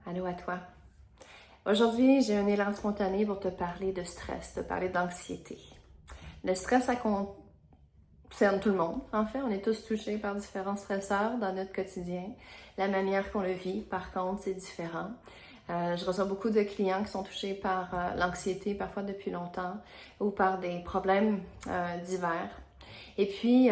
Allô à toi. Aujourd'hui, j'ai un élan spontané pour te parler de stress, te parler d'anxiété. Le stress, ça concerne tout le monde. En fait, on est tous touchés par différents stresseurs dans notre quotidien. La manière qu'on le vit, par contre, c'est différent. Je reçois beaucoup de clients qui sont touchés par l'anxiété, parfois depuis longtemps, ou par des problèmes divers. Et puis,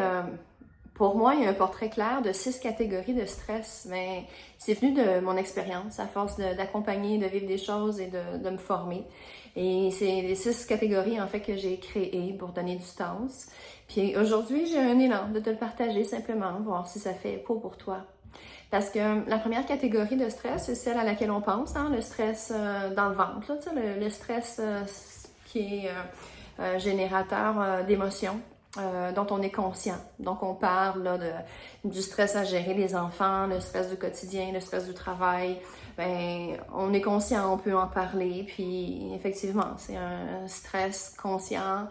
pour moi, il y a un portrait clair de 6 catégories de stress, mais c'est venu de mon expérience, à force d'accompagner, de vivre des choses et de me former. Et c'est les 6 catégories, en fait, que j'ai créées pour donner du sens. Puis aujourd'hui, j'ai un élan de te le partager simplement, voir si ça fait écho pour toi. Parce que la première catégorie de stress, c'est celle à laquelle on pense, hein, le stress dans le ventre, là, tu sais, le stress qui est générateur d'émotions. Dont on est conscient. Donc, on parle là, du stress à gérer les enfants, le stress du quotidien, le stress du travail. Ben, on est conscient, on peut en parler. Puis, effectivement, c'est un stress conscient,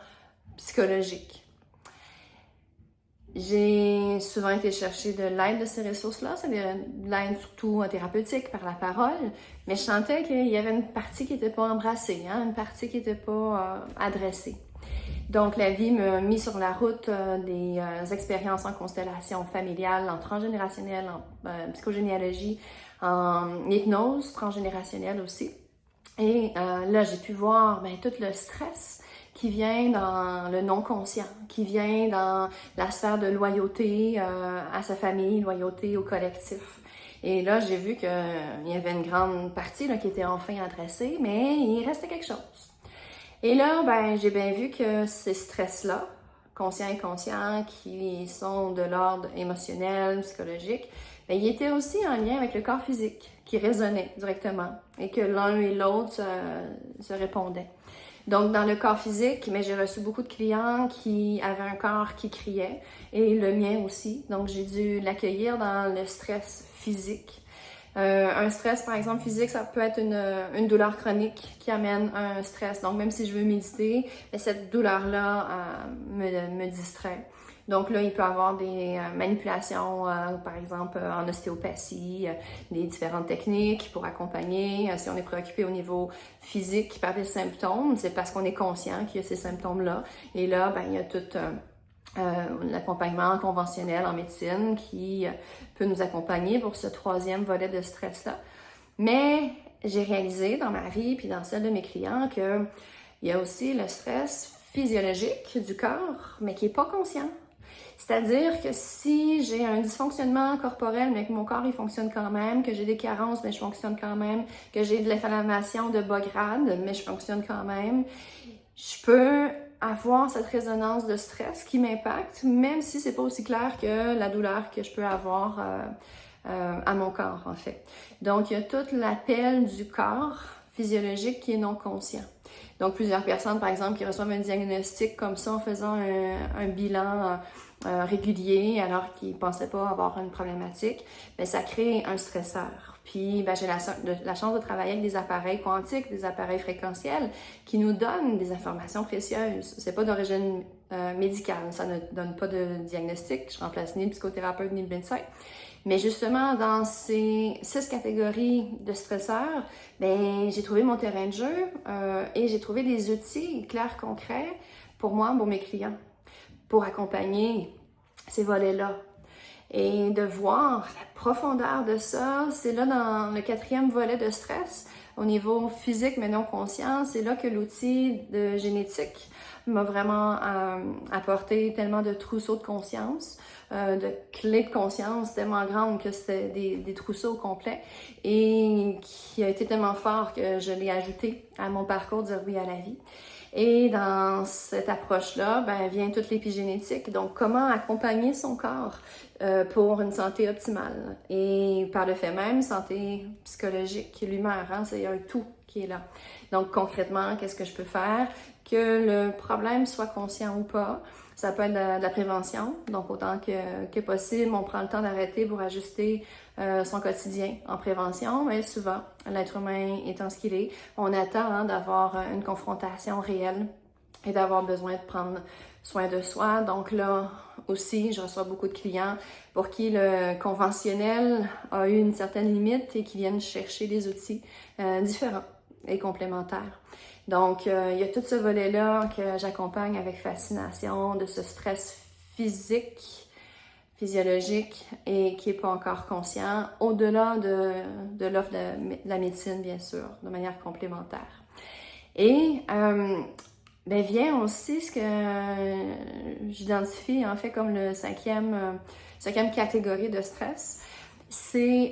psychologique. J'ai souvent été chercher de l'aide de ces ressources-là. C'est de l'aide surtout thérapeutique par la parole. Mais je sentais qu'il y avait une partie qui n'était pas embrassée, hein, une partie qui n'était pas adressée. Donc, la vie m'a mis sur la route des expériences en constellation familiale, en transgénérationnel, en psychogénéalogie, en hypnose transgénérationnelle aussi. Et là, j'ai pu voir tout le stress qui vient dans le non-conscient, qui vient dans la sphère de loyauté à sa famille, loyauté au collectif. Et là, j'ai vu qu'il y avait une grande partie là, qui était enfin adressée, mais il restait quelque chose. Et là, j'ai bien vu que ces stress-là, conscients et inconscients, qui sont de l'ordre émotionnel, psychologique, ils étaient aussi en lien avec le corps physique, qui résonnait directement, et que l'un et l'autre se répondaient. Donc, dans le corps physique, j'ai reçu beaucoup de clients qui avaient un corps qui criait, et le mien aussi. Donc, j'ai dû l'accueillir dans le stress physique. Un stress, par exemple, physique, ça peut être une douleur chronique qui amène un stress. Donc, même si je veux méditer, cette douleur-là me distrait. Donc là, il peut y avoir des manipulations, par exemple, en ostéopathie, des différentes techniques pour accompagner. Si on est préoccupé au niveau physique par des symptômes, c'est parce qu'on est conscient qu'il y a ces symptômes-là. Et là, il y a tout l'accompagnement conventionnel en médecine qui peut nous accompagner pour ce troisième volet de stress-là. Mais j'ai réalisé dans ma vie puis dans celle de mes clients qu'il y a aussi le stress physiologique du corps, mais qui n'est pas conscient. C'est-à-dire que si j'ai un dysfonctionnement corporel, mais que mon corps il fonctionne quand même, que j'ai des carences, mais je fonctionne quand même, que j'ai de l'inflammation de bas grade, mais je fonctionne quand même, je peux avoir cette résonance de stress qui m'impacte, même si c'est pas aussi clair que la douleur que je peux avoir à mon corps, en fait. Donc, il y a tout l'appel du corps physiologique qui est non conscient. Donc, plusieurs personnes, par exemple, qui reçoivent un diagnostic comme ça en faisant un bilan régulier alors qu'ils ne pensaient pas avoir une problématique, ça crée un stresseur. Puis, j'ai la chance de travailler avec des appareils quantiques, des appareils fréquentiels qui nous donnent des informations précieuses. C'est pas d'origine médicale, ça ne donne pas de diagnostic. Je remplace ni le psychothérapeute ni le médecin. Mais justement, dans ces 6 catégories de stresseurs, j'ai trouvé mon terrain de jeu et j'ai trouvé des outils clairs, concrets pour moi, pour mes clients, pour accompagner ces volets-là. Et de voir la profondeur de ça, c'est là dans le 4e volet de stress, au niveau physique mais non conscient, c'est là que l'outil de génétique m'a vraiment apporté tellement de trousseaux de conscience, de clés de conscience tellement grandes que c'était des trousseaux au complet et qui a été tellement fort que je l'ai ajouté à mon parcours Dire oui à la vie. Et dans cette approche-là, vient toute l'épigénétique. Donc, comment accompagner son corps pour une santé optimale. Et par le fait même, santé psychologique, l'humeur, hein, c'est un tout qui est là. Donc, concrètement, qu'est-ce que je peux faire? Que le problème soit conscient ou pas. Ça peut être de la prévention, donc autant que possible, on prend le temps d'arrêter pour ajuster son quotidien en prévention, mais souvent, l'être humain étant ce qu'il est, on attend d'avoir une confrontation réelle et d'avoir besoin de prendre soin de soi. Donc là, aussi, je reçois beaucoup de clients pour qui le conventionnel a eu une certaine limite et qui viennent chercher des outils différents et complémentaires. Donc, il y a tout ce volet-là que j'accompagne avec fascination, de ce stress physique, physiologique et qui n'est pas encore conscient, au-delà de l'offre de la médecine, bien sûr, de manière complémentaire. Et vient aussi ce que j'identifie en fait comme le cinquième catégorie de stress. C'est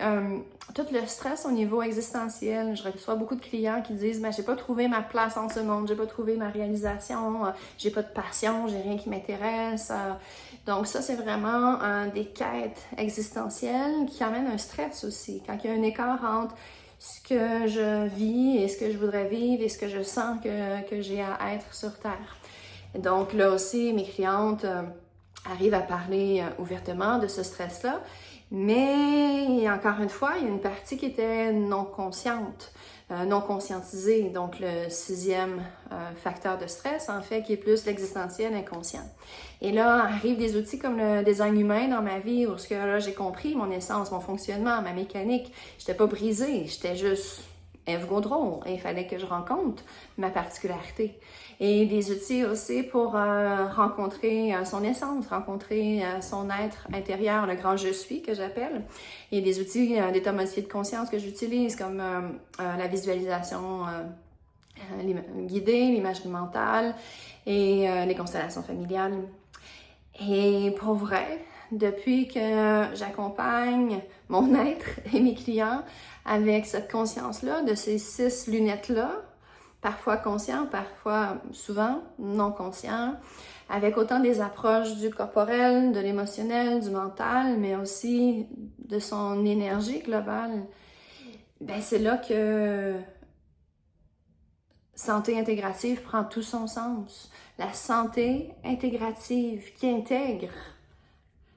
tout le stress au niveau existentiel. Je reçois beaucoup de clients qui disent j'ai pas trouvé ma place en ce monde, j'ai pas trouvé ma réalisation, j'ai pas de passion, j'ai rien qui m'intéresse. Donc ça, c'est vraiment des quêtes existentielles qui amènent un stress aussi. Quand il y a un écart entre ce que je vis et ce que je voudrais vivre et ce que je sens que j'ai à être sur Terre. Donc là aussi, mes clientes arrivent à parler ouvertement de ce stress-là, mais encore une fois, il y a une partie qui était non consciente, non conscientisée, donc le sixième facteur de stress, en fait, qui est plus l'existentiel inconscient. Et là, arrivent des outils comme le design humain dans ma vie, où là, j'ai compris mon essence, mon fonctionnement, ma mécanique. J'étais pas brisée, j'étais juste Ève Gaudreau, et il fallait que je rencontre ma particularité. Et des outils aussi pour rencontrer son essence, rencontrer son être intérieur, le grand je suis que j'appelle. Il y a des outils d'état modifié de conscience que j'utilise comme la visualisation guidée, l'imagerie mentale et les constellations familiales. Et pour vrai, depuis que j'accompagne mon être et mes clients avec cette conscience-là, de ces 6 lunettes-là, parfois conscients, parfois souvent non conscients, avec autant des approches du corporel, de l'émotionnel, du mental, mais aussi de son énergie globale, c'est là que santé intégrative prend tout son sens. La santé intégrative qui intègre.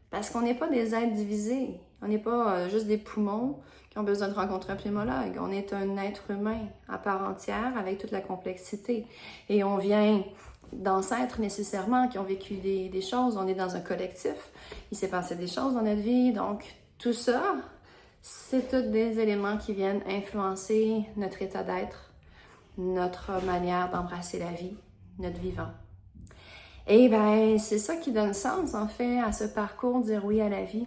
Parce qu'on n'est pas des êtres divisés. On n'est pas juste des poumons qui ont besoin de rencontrer un pneumologue. On est un être humain à part entière avec toute la complexité. Et on vient d'ancêtres nécessairement qui ont vécu des choses. On est dans un collectif. Il s'est passé des choses dans notre vie. Donc, tout ça, c'est tous des éléments qui viennent influencer notre état d'être, notre manière d'embrasser la vie, notre vivant. Et c'est ça qui donne sens, en fait, à ce parcours Dire oui à la vie.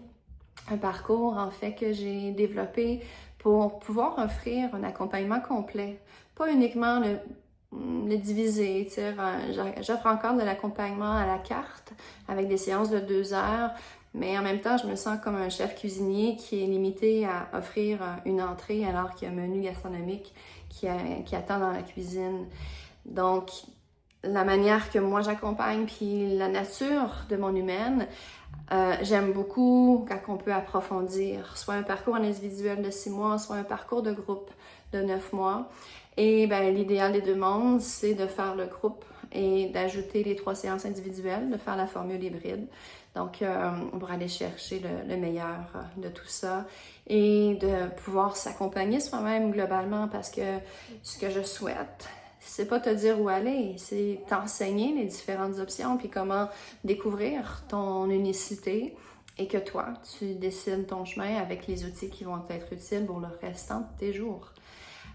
Un parcours, en fait, que j'ai développé pour pouvoir offrir un accompagnement complet. Pas uniquement le diviser, j'offre encore de l'accompagnement à la carte avec des séances de 2 heures, mais en même temps, je me sens comme un chef cuisinier qui est limité à offrir une entrée alors qu'il y a un menu gastronomique qui attend dans la cuisine. Donc, la manière que moi j'accompagne, puis la nature de mon humaine, j'aime beaucoup quand on peut approfondir, soit un parcours en individuel de 6 mois, soit un parcours de groupe de 9 mois. Et l'idéal des 2 mondes, c'est de faire le groupe et d'ajouter les 3 séances individuelles, de faire la formule hybride. Donc, pour aller chercher le meilleur de tout ça et de pouvoir s'accompagner soi-même globalement, parce que ce que je souhaite, c'est pas te dire où aller, c'est t'enseigner les différentes options puis comment découvrir ton unicité et que toi, tu décides ton chemin avec les outils qui vont être utiles pour le restant de tes jours.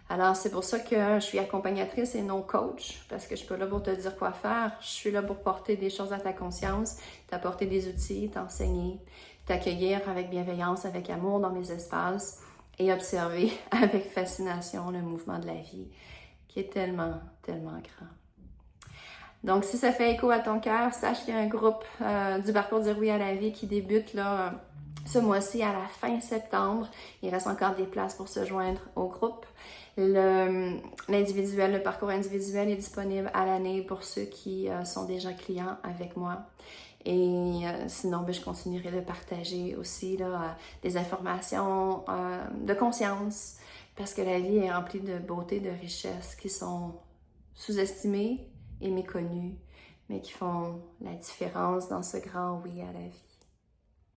Alors, c'est pour ça que je suis accompagnatrice et non coach, parce que je suis pas là pour te dire quoi faire. Je suis là pour porter des choses à ta conscience, t'apporter des outils, t'enseigner, t'accueillir avec bienveillance, avec amour dans mes espaces et observer avec fascination le mouvement de la vie, qui est tellement, tellement grand. Donc, si ça fait écho à ton cœur, sache qu'il y a un groupe du parcours Dire oui à la vie qui débute là ce mois-ci à la fin septembre. Il reste encore des places pour se joindre au groupe. L'individuel, le parcours individuel est disponible à l'année pour ceux qui sont déjà clients avec moi. Et sinon, je continuerai de partager aussi là, des informations de conscience, parce que la vie est remplie de beauté, de richesses qui sont sous-estimées et méconnues, mais qui font la différence dans ce grand oui à la vie.